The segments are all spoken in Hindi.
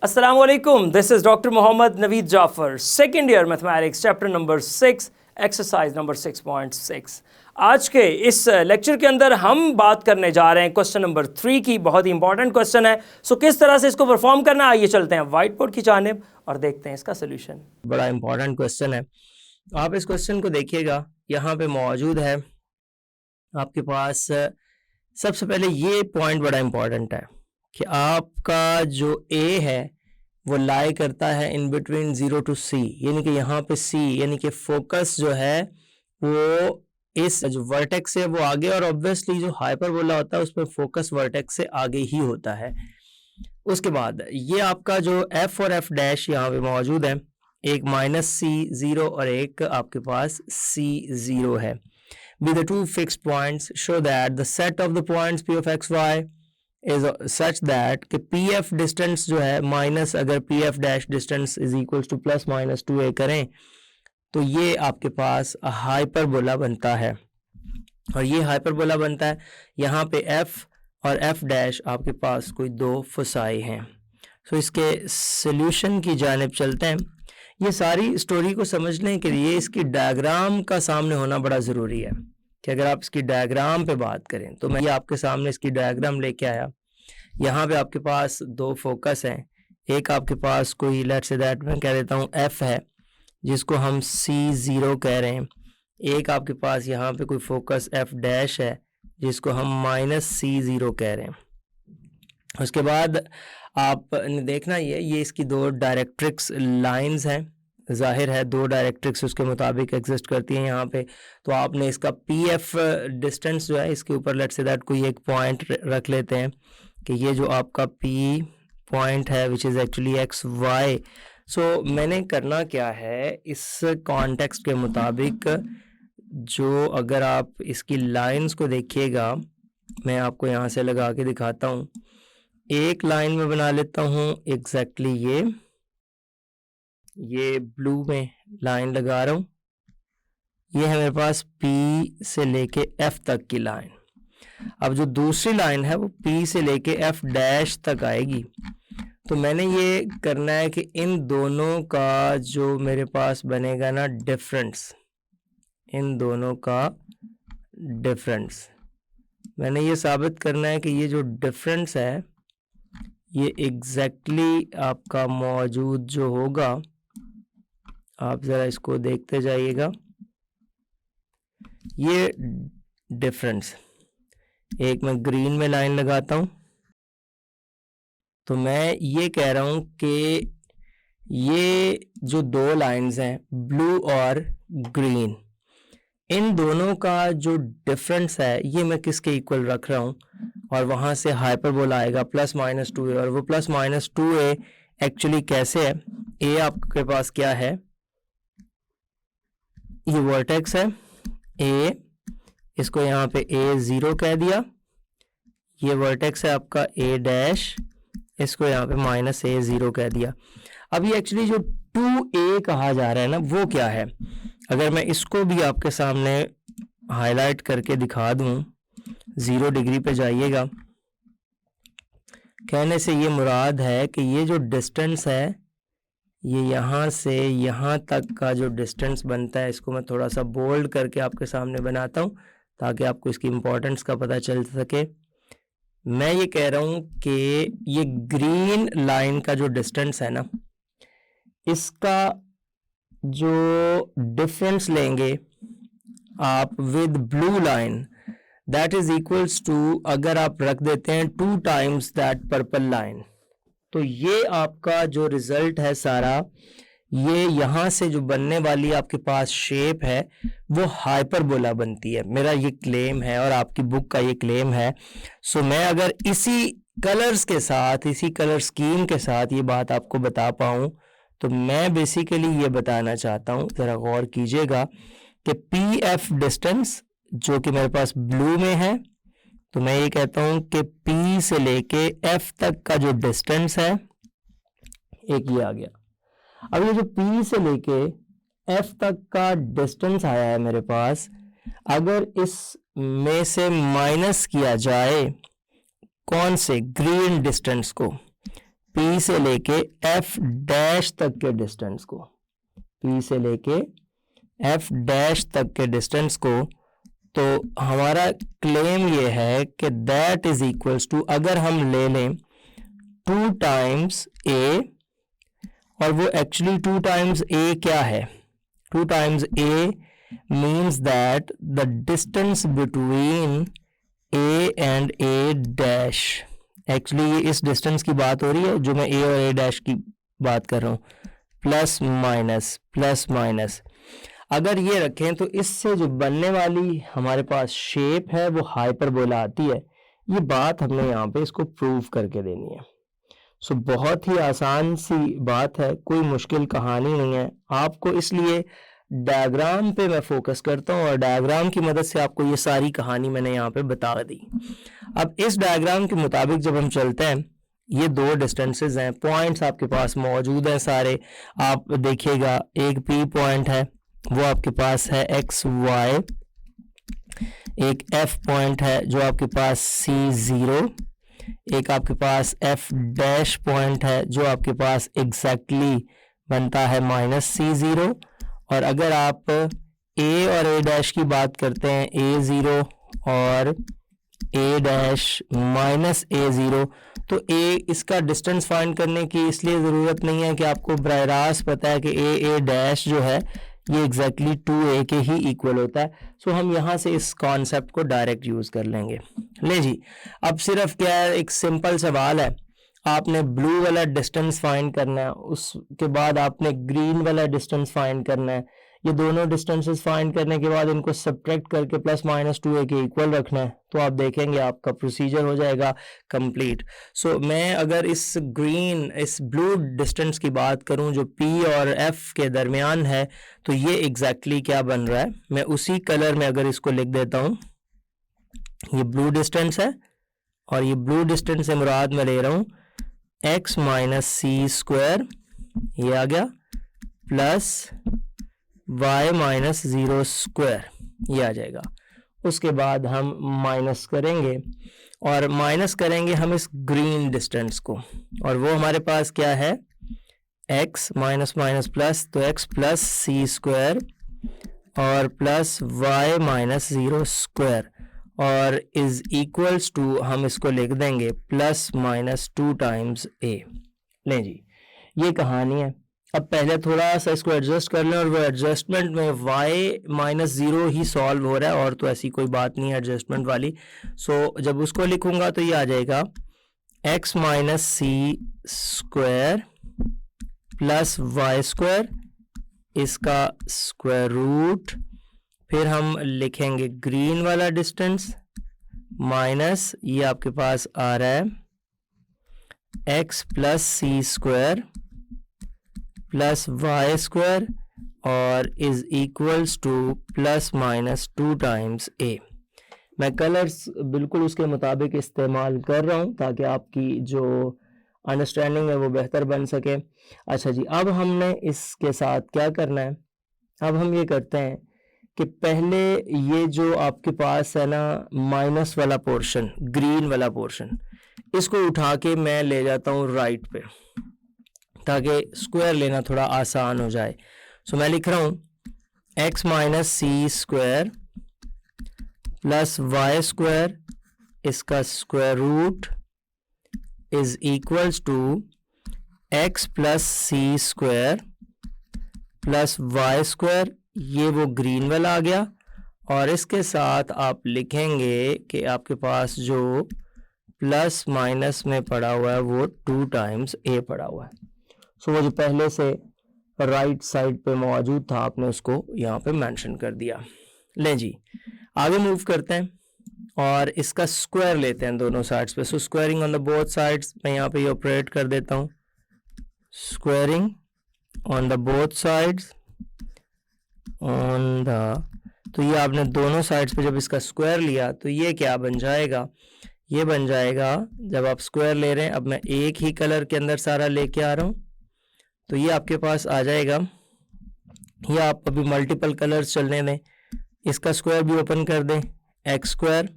Assalamualaikum. This is Dr. Mohammad Naveed Jafar, second year mathematics, chapter number 6, exercise number 6.6. आज के इस लेक्चर के अंदर हम बात करने जा रहे हैं क्वेश्चन नंबर 3 की। बहुत ही इंपॉर्टेंट क्वेश्चन है। सो किस तरह से इसको परफॉर्म करना है, आइए चलते हैं व्हाइट बोर्ड की जानिब और देखते हैं इसका सोल्यूशन। बड़ा इंपॉर्टेंट क्वेश्चन है, आप इस क्वेश्चन को देखिएगा। यहाँ पे मौजूद है आपके पास सबसे पहले ये पॉइंट बड़ा इंपॉर्टेंट है कि आपका जो ए है वो लाई करता है इन बिटवीन 0 to C, यानी कि यहाँ पे C यानी कि फोकस जो है वो इस जो वर्टेक्स है वो आगे, और ऑब्वियसली जो हाइपरबोला होता है उसमें फोकस वर्टेक्स से आगे ही होता है। उसके बाद ये आपका जो F और F डैश यहाँ पे मौजूद है, एक -C0 और एक आपके पास C0 है। With the two fixed points, show that the set of the points P of x, y is such that कि PF distance जो है माइनस, अगर PF dash distance is equals two plus minus 2a करें तो ये आपके पास हाइपरबोला बनता है। और ये हाइपरबोला बनता है, यहाँ पे F और F डैश आपके पास कोई दो फसाई हैं। तो इसके सॉल्यूशन की जानिब चलते हैं। ये सारी स्टोरी को समझने के लिए इसकी डायग्राम का सामने होना बड़ा ज़रूरी है कि अगर आप इसकी डायग्राम पे बात करें तो मैं ये आपके सामने इसकी डायग्राम लेके आया। यहाँ पे आपके पास दो फोकस हैं, एक आपके पास कोई लेट्स से दैट मैं कह देता हूँ F है जिसको हम C0 कह रहे हैं, एक आपके पास यहाँ पे कोई फोकस F डैश है जिसको हम -C0 कह रहे हैं। उसके बाद आपने देखना ये इसकी दो डायरेक्ट्रिक्स लाइंस हैं, जाहिर है दो डायरेक्ट्रिक्स उसके मुताबिक एग्जिस्ट करती हैं यहाँ पे। तो आपने इसका PF डिस्टेंस जो है इसके ऊपर लेट्स से दैट कोई एक पॉइंट रख लेते हैं कि ये जो आपका P पॉइंट है विच इज़ एक्चुअली XY। सो मैंने करना क्या है, इस कॉन्टेक्स्ट के मुताबिक जो अगर आप इसकी लाइंस को देखिएगा, मैं आपको यहाँ से लगा के दिखाता हूँ। एक लाइन में बना लेता हूँ एग्जैक्टली ये ब्लू में लाइन लगा रहा हूँ। ये है मेरे पास P से लेके F तक की लाइन। अब जो दूसरी लाइन है वो P से लेके F डैश तक आएगी। तो मैंने ये करना है कि इन दोनों का जो मेरे पास बनेगा ना डिफरेंस, इन दोनों का डिफरेंस मैंने ये साबित करना है कि ये जो डिफरेंस है ये एग्जैक्टली आपका मौजूद जो होगा, आप ज़रा इसको देखते जाइएगा। ये डिफरेंस, एक मैं ग्रीन में लाइन लगाता हूँ, तो मैं ये कह रहा हूँ कि ये जो दो लाइंस हैं ब्लू और ग्रीन, इन दोनों का जो डिफरेंस है ये मैं किसके इक्वल रख रहा हूँ, और वहाँ से हाइपरबोला आएगा +-2a, और वो +-2a एक्चुअली कैसे है, ए आपके पास क्या है, ये वर्टेक्स है ए, इसको यहाँ पे A0 कह दिया। ये वर्टेक्स है आपका A डैश, इसको यहाँ पे -A0 कह दिया। अब ये एक्चुअली जो 2a कहा जा रहा है ना वो क्या है, अगर मैं इसको भी आपके सामने हाईलाइट करके दिखा दूँ, 0 डिग्री पे जाइएगा। कहने से ये मुराद है कि ये जो डिस्टेंस है ये यहाँ से यहाँ तक का जो डिस्टेंस बनता है, इसको मैं थोड़ा सा बोल्ड करके आपके सामने बनाता हूँ ताकि आपको इसकी इम्पोर्टेंस का पता चल सके। मैं ये कह रहा हूँ कि ये ग्रीन लाइन का जो डिस्टेंस है ना, इसका जो डिफरेंस लेंगे आप with blue line, that is equals to, अगर आप रख देते हैं 2 times दैट पर्पल लाइन, तो ये आपका जो रिजल्ट है सारा, ये यहाँ से जो बनने वाली आपके पास शेप है वो हाइपरबोला बनती है। मेरा ये क्लेम है और आपकी बुक का ये क्लेम है। सो मैं अगर इसी कलर्स के साथ, इसी कलर स्कीम के साथ ये बात आपको बता पाऊँ तो मैं बेसिकली ये बताना चाहता हूँ, ज़रा गौर कीजिएगा कि PF डिस्टेंस जो कि मेरे पास ब्लू में है, तो मैं ये कहता हूँ कि P से लेके F तक का जो डिस्टेंस है, एक ये आ गया। अब ये जो P से लेके F तक का डिस्टेंस आया है मेरे पास, अगर इस में से माइनस किया जाए कौन से, ग्रीन डिस्टेंस को, P से लेके F डैश तक के डिस्टेंस को, P से लेके F डैश तक के डिस्टेंस को, तो हमारा क्लेम ये है कि दैट इज इक्वल्स टू, अगर हम ले लें 2 टाइम्स A, और वो एक्चुअली 2 टाइम्स A क्या है, 2 times A means that the distance between A and A dash, actually ये इस डिस्टेंस की बात हो रही है जो मैं A और A डैश की बात कर रहा हूँ, प्लस माइनस। अगर ये रखें तो इससे जो बनने वाली हमारे पास शेप है वो हाइपरबोला आती है। ये बात हमने यहाँ पे इसको प्रूव करके देनी है। सो बहुत ही आसान सी बात है, कोई मुश्किल कहानी नहीं है। आपको इसलिए डायग्राम पे मैं फोकस करता हूँ और डायग्राम की मदद से आपको ये सारी कहानी मैंने यहाँ पे बता दी। अब इस डायग्राम के मुताबिक जब हम चलते हैं, ये 2 डिस्टेंसेस हैं, पॉइंट्स आपके पास मौजूद हैं सारे। आप देखिएगा एक P पॉइंट है वो आपके पास है XY, एक F पॉइंट है जो आपके पास C0, एक आपके पास F डैश पॉइंट है जो आपके पास एग्जैक्टली बनता है -C0। और अगर आप A और A डैश की बात करते हैं, A0 और A डैश -A0, तो A इसका डिस्टेंस फाइंड करने की इसलिए ज़रूरत नहीं है कि आपको बराह रास्त पता है कि A डैश जो है ये एग्जैक्टली 2A के ही इक्वल होता है। सो हम यहाँ से इस कॉन्सेप्ट को डायरेक्ट यूज़ कर लेंगे। ले जी, अब सिर्फ क्या है, एक सिंपल सवाल है, आपने ब्लू वाला डिस्टेंस फाइंड करना है, उसके बाद आपने ग्रीन वाला डिस्टेंस फाइंड करना है। ये दोनों डिस्टेंसेस फाइंड करने के बाद इनको सब्ट्रैक्ट करके +-2A के इक्वल रखना है, तो आप देखेंगे आपका प्रोसीजर हो जाएगा कंप्लीट। सो मैं अगर इस ब्लू डिस्टेंस की बात करूं जो P और F के दरमियान है, तो ये एग्जैक्टली क्या बन रहा है, मैं उसी कलर में अगर इसको लिख देता हूं, ये ब्लू डिस्टेंस है और ये ब्लू डिस्टेंस से मुराद मैं ले रहा हूं x -c², ये आ गया, प्लस y -0², ये आ जाएगा। उसके बाद हम माइनस करेंगे, और माइनस करेंगे हम इस ग्रीन डिस्टेंस को, और वो हमारे पास क्या है, x माइनस प्लस, तो x प्लस c² और प्लस y -0², और इज इक्वल्स टू, हम इसको लिख देंगे +-2 टाइम्स A। लें जी, ये कहानी है। अब पहले थोड़ा सा इसको एडजस्ट कर लें, और वो एडजस्टमेंट में y -0 ही सॉल्व हो रहा है, और तो ऐसी कोई बात नहीं है एडजस्टमेंट वाली। सो जब उसको लिखूंगा तो ये आ जाएगा x -c² प्लस y², इसका स्क्वायर रूट, फिर हम लिखेंगे ग्रीन वाला डिस्टेंस माइनस, ये आपके पास आ रहा है x +c² प्लस y² और is equals to +-2 times A। मैं कलर्स बिल्कुल उसके मुताबिक इस्तेमाल कर रहा हूँ ताकि आपकी जो अंडरस्टैंडिंग है वो बेहतर बन सके। अच्छा जी, अब हमने इसके साथ क्या करना है, अब हम ये करते हैं कि पहले ये जो आपके पास है ना माइनस वाला पोर्शन, ग्रीन वाला पोर्शन, इसको उठा के मैं ले जाता हूँ राइट पे, ताकि स्क्वायर लेना थोड़ा आसान हो जाए। सो मैं लिख रहा हूँ x -c² प्लस y², इसका square root is equals to x +c² plus y², ये वो ग्रीन वाला आ गया, और इसके साथ आप लिखेंगे कि आपके पास जो प्लस माइनस में पड़ा हुआ है वो 2 टाइम्स A पड़ा हुआ है। सो वो जो पहले से राइट साइड पे मौजूद था आपने उसको यहाँ पे मेंशन कर दिया। लें जी, आगे मूव करते हैं और इसका स्क्वायर लेते हैं दोनों साइड्स पे। So squaring on the both sides, मैं यहाँ पे ये ऑपरेट कर देता हूँ, squaring on the both sides on the, तो ये आपने दोनों साइड्स पे जब इसका स्क्वायर लिया तो ये क्या बन जाएगा, ये बन जाएगा, जब आप स्क्वायर ले रहे हैं, अब मैं एक ही कलर के अंदर सारा लेके आ रहा हूँ, तो ये आपके पास आ जाएगा, ये आप अभी मल्टीपल कलर्स चलने दें, इसका स्क्वायर भी ओपन कर दें, x²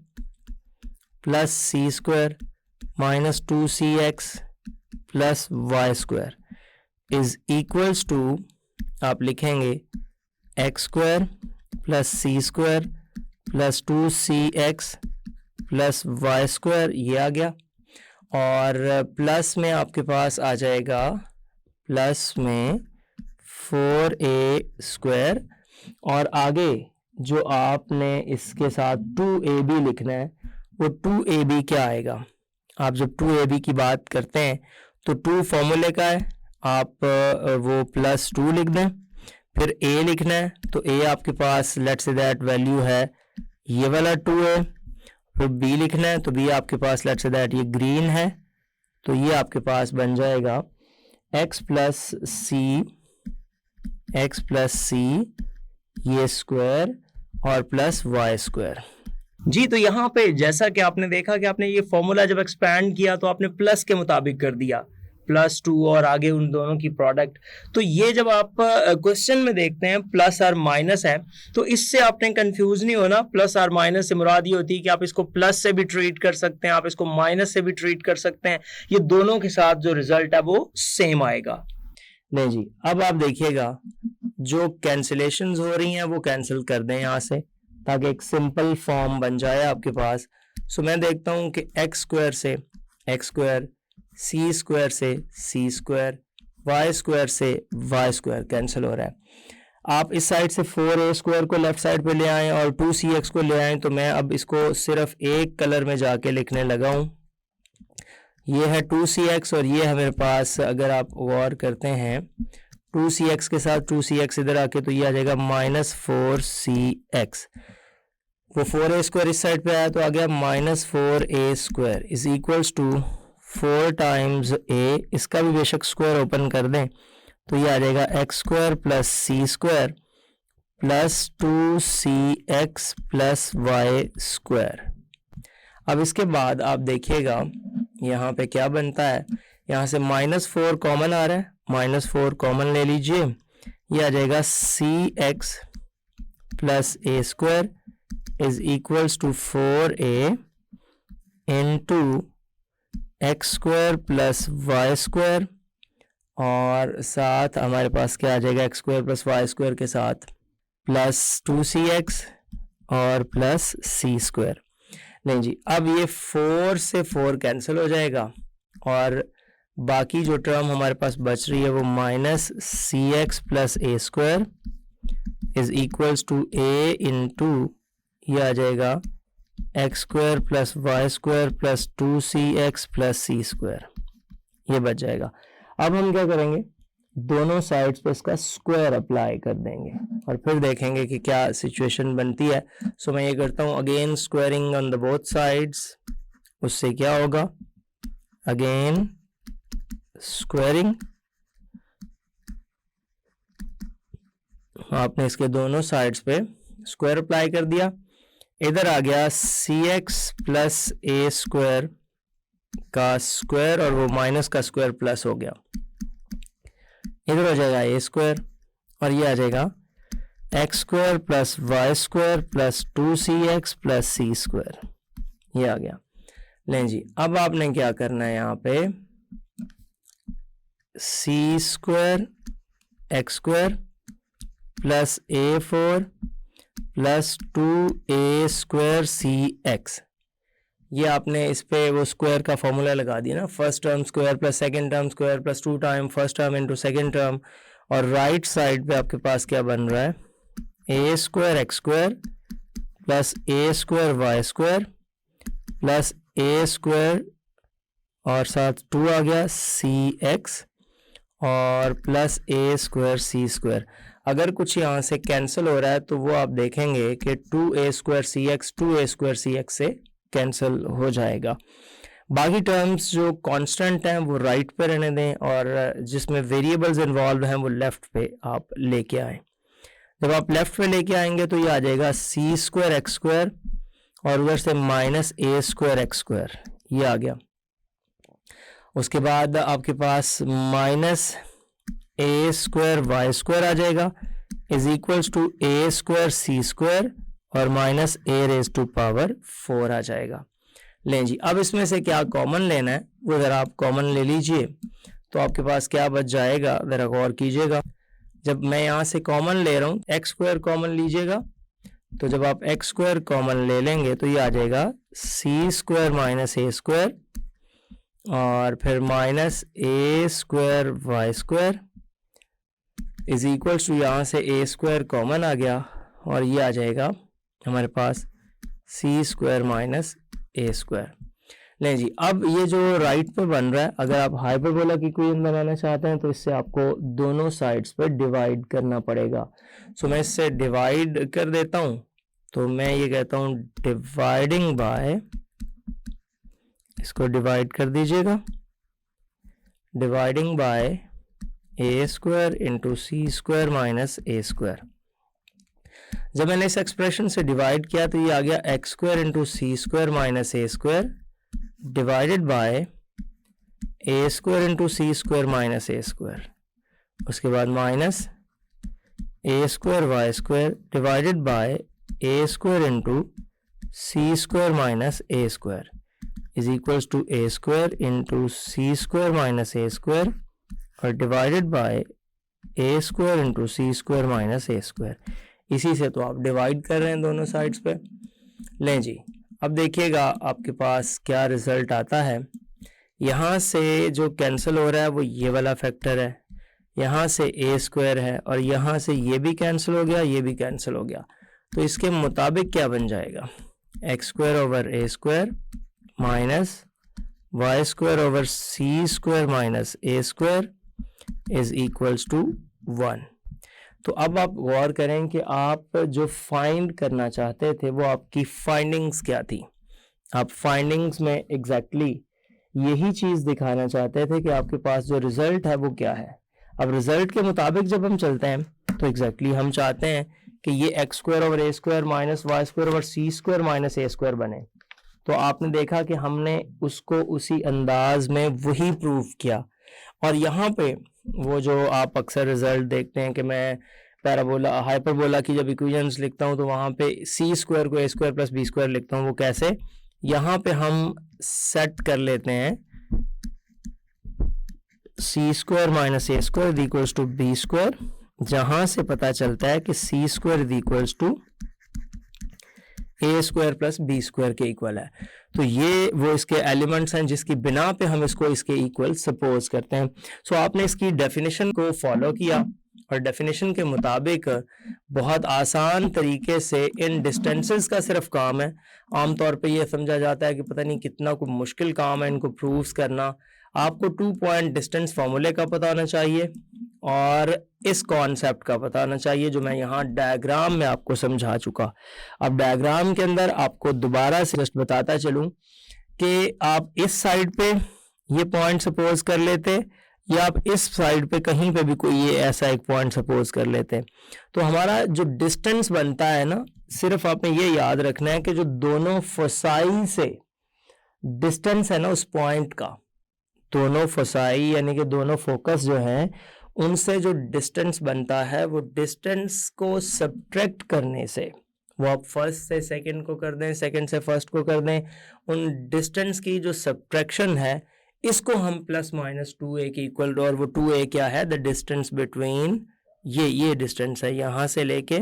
plus c² -2cx plus Y square is equals to, आप लिखेंगे X square plus C square plus 2cx plus Y square, ये आ गया। और प्लस में आपके पास आ जाएगा प्लस में 4a स्क्वायर, और आगे जो आपने इसके साथ 2ab लिखना है वो 2ab क्या आएगा। आप जब 2ab की बात करते हैं तो 2 फॉर्मूले का है, आप वो प्लस 2 लिख दें, फिर a लिखना है तो a आपके पास लेट्स से दैट वैल्यू है ये वाला 2a, फिर b लिखना है तो b आपके पास लेट्स से दैट ये ग्रीन है, तो ये आपके पास बन जाएगा x प्लस सी ये स्क्वायर और प्लस वाई स्क्वायर। जी, तो यहाँ पे जैसा कि आपने देखा कि आपने ये फॉर्मूला जब एक्सपैंड किया तो आपने प्लस के मुताबिक कर दिया, प्लस 2 और आगे उन दोनों की प्रोडक्ट। तो ये जब आप क्वेश्चन में देखते हैं प्लस और माइनस है तो इससे आपने कंफ्यूज नहीं होना। प्लस और माइनस से मुराद ये होती है कि आप इसको प्लस से भी ट्रीट कर सकते हैं, आप इसको माइनस से भी ट्रीट कर सकते हैं, ये दोनों के साथ जो रिजल्ट है वो सेम आएगा। नहीं जी, अब आप देखिएगा जो कैंसिलेशंस हो रही हैं वो कैंसिल कर दें यहाँ से, ताकि एक सिंपल फॉर्म बन जाए आपके पास। सो मैं देखता हूँ कि एक्स स्क्वायर से एक्स स्क्वायर, सी स्क्वायर से सी स्क्वायर, वाई स्क्वायर से वाई स्क्वायर कैंसिल हो रहा है। आप इस साइड से 4a स्क्वायर को लेफ्ट साइड पे ले आएँ और 2cx को ले आएँ, तो मैं अब इसको सिर्फ एक कलर में जाके लिखने लगा हूँ। ये है 2cx और ये है मेरे पास, अगर आप गौर करते हैं 2cx के साथ 2cx इधर आके तो ये आ जाएगा -4cx। वो 4a स्क्वायर इस साइड पे आया तो आ गया -4a square is equals to 4 times a, इसका भी बेशक स्क्वायर ओपन कर दें तो ये आ जाएगा x square plus C square plus 2cx plus Y square. अब इसके बाद आप देखिएगा यहाँ पे क्या बनता है, यहाँ से -4 कॉमन आ रहा है, -4 कॉमन ले लीजिए, ये आ जाएगा cx plus a square is equals to 4a into x square plus Y square, और साथ हमारे पास क्या आ जाएगा x square plus Y square के साथ प्लस 2cx और प्लस सी स्क्वायर। नहीं जी, अब ये 4 से 4 कैंसिल हो जाएगा और बाकी जो टर्म हमारे पास बच रही है वो -cx plus a square is equals to a into ये आ जाएगा x square plus Y square plus 2cx plus C square, ये बच जाएगा। अब हम क्या करेंगे, दोनों साइड्स पे इसका स्क्वायर अप्लाई कर देंगे और फिर देखेंगे कि क्या सिचुएशन बनती है। सो मैं ये करता हूँ again squaring on the both sides, उससे क्या होगा, अगेन स्क्वायरिंग, आपने इसके दोनों साइड्स पे स्क्वायर अप्लाई कर दिया, इधर आ गया cx प्लस a स्क्वायर का स्क्वायर और वो माइनस का स्क्वायर प्लस हो गया, इधर हो जाएगा a स्क्वायर और ये आ जाएगा x square plus Y square plus 2cx plus C square, ये आ गया। लें जी, अब आपने क्या करना है, यहाँ पे C square x square plus a4 plus 2a square cx, ये आपने इस पे वो स्क्वायर का फॉर्मूला लगा दिया ना, first term square plus second term square plus 2 time first term into second term, और राइट साइड पे आपके पास क्या बन रहा है, a square x square plus a square Y square plus a square और साथ 2 आ गया cx और plus a square C square. अगर कुछ यहाँ से कैंसिल हो रहा है तो वो आप देखेंगे कि 2a स्क्वायर सी एक्स 2a स्क्वायर सी एक्स से कैंसिल हो जाएगा। बाकी टर्म्स जो कांस्टेंट हैं वो राइट पे रहने दें और जिसमें वेरिएबल्स इन्वॉल्व हैं वो लेफ़्ट पे आप लेके आएँ। जब आप लेफ़्ट पे लेके आएंगे तो ये आ जाएगा सी स्क्वायर एक्स स्क्वायर और उधर से minus a square x square, ये आ गया। उसके बाद आपके पास minus a square Y square आ जाएगा is equals to a square C square और minus a raise to power 4 आ जाएगा। लें जी, अब इसमें से क्या कॉमन लेना है वो ज़रा आप कॉमन ले लीजिए, तो आपके पास क्या बच जाएगा, ज़रा गौर कीजिएगा। जब मैं यहाँ से कॉमन ले रहा हूँ, एक्स स्क्वायर कॉमन लीजिएगा, तो जब आप एक्स स्क्वायर कॉमन ले लेंगे तो ये आ जाएगा सी स्क्वायर माइनस ए स्क्वायर और फिर minus A square Y square is equals to, यहाँ से ए स्क्वायर कॉमन आ गया और ये आ जाएगा हमारे पास सी स्क्वायर माइनस ए स्क्वायर। लें जी, अब ये जो राइट पे बन रहा है, अगर आप हाइपरबोला की इक्वेशन बनाना चाहते हैं तो इससे आपको दोनों साइड्स पर डिवाइड करना पड़ेगा। सो मैं इससे डिवाइड कर देता हूँ, तो मैं ये कहता हूँ डिवाइडिंग बाय, इसको डिवाइड कर दीजिएगा, dividing by A square into C square minus A square. जब मैंने इस एक्सप्रेशन से डिवाइड किया तो ये आ गया X square into C square minus A square divided by A square into C square minus A square, उसके बाद minus A square Y square divided by A square into C square minus A square is equals to A square into C square minus A square और divided by A square into C square minus A square. इसी से तो आप डिवाइड कर रहे हैं दोनों साइड्स पे। लें जी, अब देखिएगा आपके पास क्या रिजल्ट आता है। यहाँ से जो कैंसिल हो रहा है वो ये वाला फैक्टर है, यहाँ से ए स्क्वायर है और यहाँ से ये भी कैंसिल हो गया, ये भी कैंसिल हो गया, तो इसके मुताबिक क्या बन जाएगा, x square over A square minus Y square over C square minus A square is equals to 1। तो अब आप गौर करें कि आप जो फाइंड करना चाहते थे वो आपकी फाइंडिंग्स क्या थी। आप फाइंडिंग्स में एग्जैक्टली यही चीज़ दिखाना चाहते थे कि आपके पास जो रिजल्ट है वो क्या है। अब रिजल्ट के मुताबिक जब हम चलते हैं तो एग्जैक्टली हम चाहते हैं कि ये एक्स स्क्वायर ओवर ए square minus Y square over सी स्क्वायर माइनस ए स्क्वायर बने। तो आपने देखा कि हमने उसको उसी अंदाज में वही प्रूव किया। और यहाँ पे वो जो आप अक्सर रिजल्ट देखते हैं कि मैं पैराबोला हाइपरबोला की जब इक्वेशंस लिखता हूँ तो वहाँ पे सी स्क्वायर को ए स्क्वायर प्लस बी स्क्वायर लिखता हूँ, वो कैसे, यहाँ पे हम सेट कर लेते हैं C square minus A square equals to B square, जहाँ से पता चलता है कि C square equals to A square plus B square के इक्वल है। तो ये वो इसके एलिमेंट्स हैं जिसकी बिना पे हम इसको इसके इक्वल सपोज करते हैं। सो आपने इसकी डेफिनेशन को फॉलो किया और डेफिनेशन के मुताबिक बहुत आसान तरीके से इन डिस्टेंसेस का सिर्फ काम है। आमतौर पे ये समझा जाता है कि पता नहीं कितना कोई मुश्किल काम है इनको प्रूव्स करना। आपको 2 पॉइंट डिस्टेंस फॉर्मूले का पता होना चाहिए और इस कॉन्सेप्ट का पता होना चाहिए जो मैं यहाँ डायग्राम में आपको समझा चुका। अब डायग्राम के अंदर आपको दोबारा से जस्ट बताता चलूँ कि आप इस साइड पे ये पॉइंट सपोज कर लेते या आप इस साइड पे कहीं पे भी कोई ये ऐसा एक पॉइंट सपोज कर लेते हैं, तो हमारा जो डिस्टेंस बनता है ना, सिर्फ आपने ये याद रखना है कि जो दोनों फोसाई से डिस्टेंस है ना उस पॉइंट का, दोनों फोसाई यानी कि दोनों फोकस जो हैं उनसे जो डिस्टेंस बनता है वो डिस्टेंस को सब्ट्रैक्ट करने से, वो आप फर्स्ट से सेकंड को कर दें, सेकंड से फर्स्ट को कर दें, उन डिस्टेंस की जो सब्ट्रैक्शन है इसको हम प्लस माइनस 2a के इक्वल, और वो 2a क्या है, द डिस्टेंस बिटवीन ये डिस्टेंस है यहाँ से लेके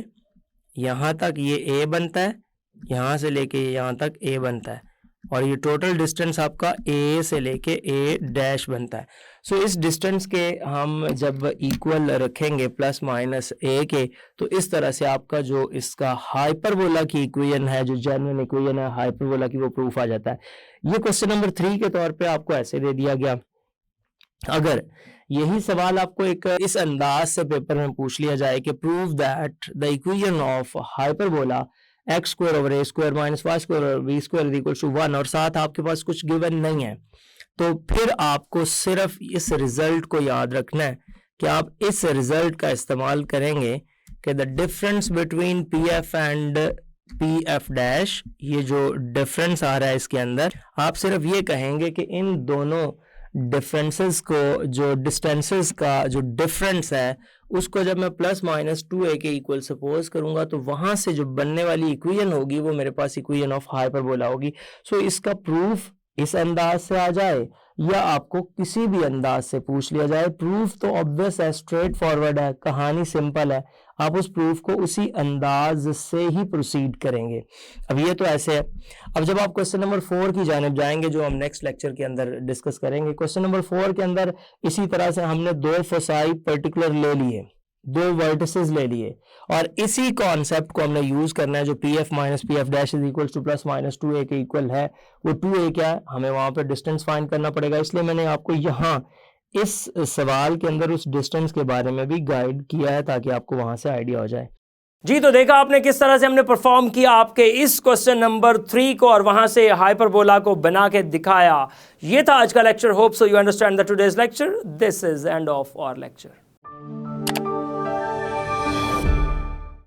यहाँ तक, ये a बनता है, यहाँ से लेके यहाँ तक a बनता है, और ये टोटल डिस्टेंस आपका a से लेके a डैश बनता है। सो इस डिस्टेंस के हम जब इक्वल रखेंगे प्लस माइनस a के, तो इस तरह से आपका जो इसका हाइपरबोला की इक्वेशन है, जो जेन्युइन इक्वेशन है हाइपरबोला की, वो प्रूफ आ जाता है। ये क्वेश्चन नंबर 3 के तौर पे आपको ऐसे दे दिया गया। अगर यही सवाल आपको एक इस अंदाज से पेपर में पूछ लिया जाए कि prove that the equation of hyperbola x square over A square minus Y square over b square equal to 1, और साथ आपके पास कुछ गिवन नहीं है, तो फिर आपको सिर्फ इस रिजल्ट को याद रखना है कि आप इस रिजल्ट का इस्तेमाल करेंगे कि the difference between P F and P F dash, ये जो डिफरेंस आ रहा है इसके अंदर, आप सिर्फ ये कहेंगे कि इन दोनों डिफरेंसेस को, जो डिस्टेंसेस का जो डिफरेंस है उसको जब मैं प्लस माइनस 2a के इक्वल सपोज करूंगा तो वहां से जो बनने वाली इक्वेशन होगी वो मेरे पास इक्वेशन ऑफ हाइपरबोला होगी। सो इसका प्रूफ इस अंदाज से आ जाए या आपको किसी भी अंदाज से पूछ लिया जाए, प्रूफ तो ऑब्वियस है, स्ट्रेट फॉरवर्ड है, कहानी सिंपल है, आप उस प्रूफ को उसी अंदाज से ही प्रोसीड करेंगे। अब ये तो ऐसे है। अब जब आप क्वेश्चन नंबर 4 की जानिब जाएंगे जो हम नेक्स्ट लेक्चर के अंदर डिस्कस करेंगे, क्वेश्चन नंबर 4 के अंदर इसी तरह से हमने दो फोसाई पर्टिकुलर ले लिए, दो वर्टिसेस ले लिए और इसी कॉन्सेप्ट को हमने यूज करना है जो P F minus P F dash is equal two plus minus 2a के इक्वल है। वो 2a क्या है, हमें वहां पे डिस्टेंस फाइंड करना पड़ेगा, इसलिए मैंने आपको यहाँ इस सवाल के अंदर उस डिस्टेंस के बारे में भी गाइड किया है ताकि आपको वहां से आइडिया हो जाए। जी, तो देखा आपने किस तरह से हमने परफॉर्म किया आपके इस क्वेश्चन नंबर 3 को और वहां से हाइपरबोला को बना के दिखाया। ये था आज का lecture. Hope so you understand the today's lecture. This is end of our lecture.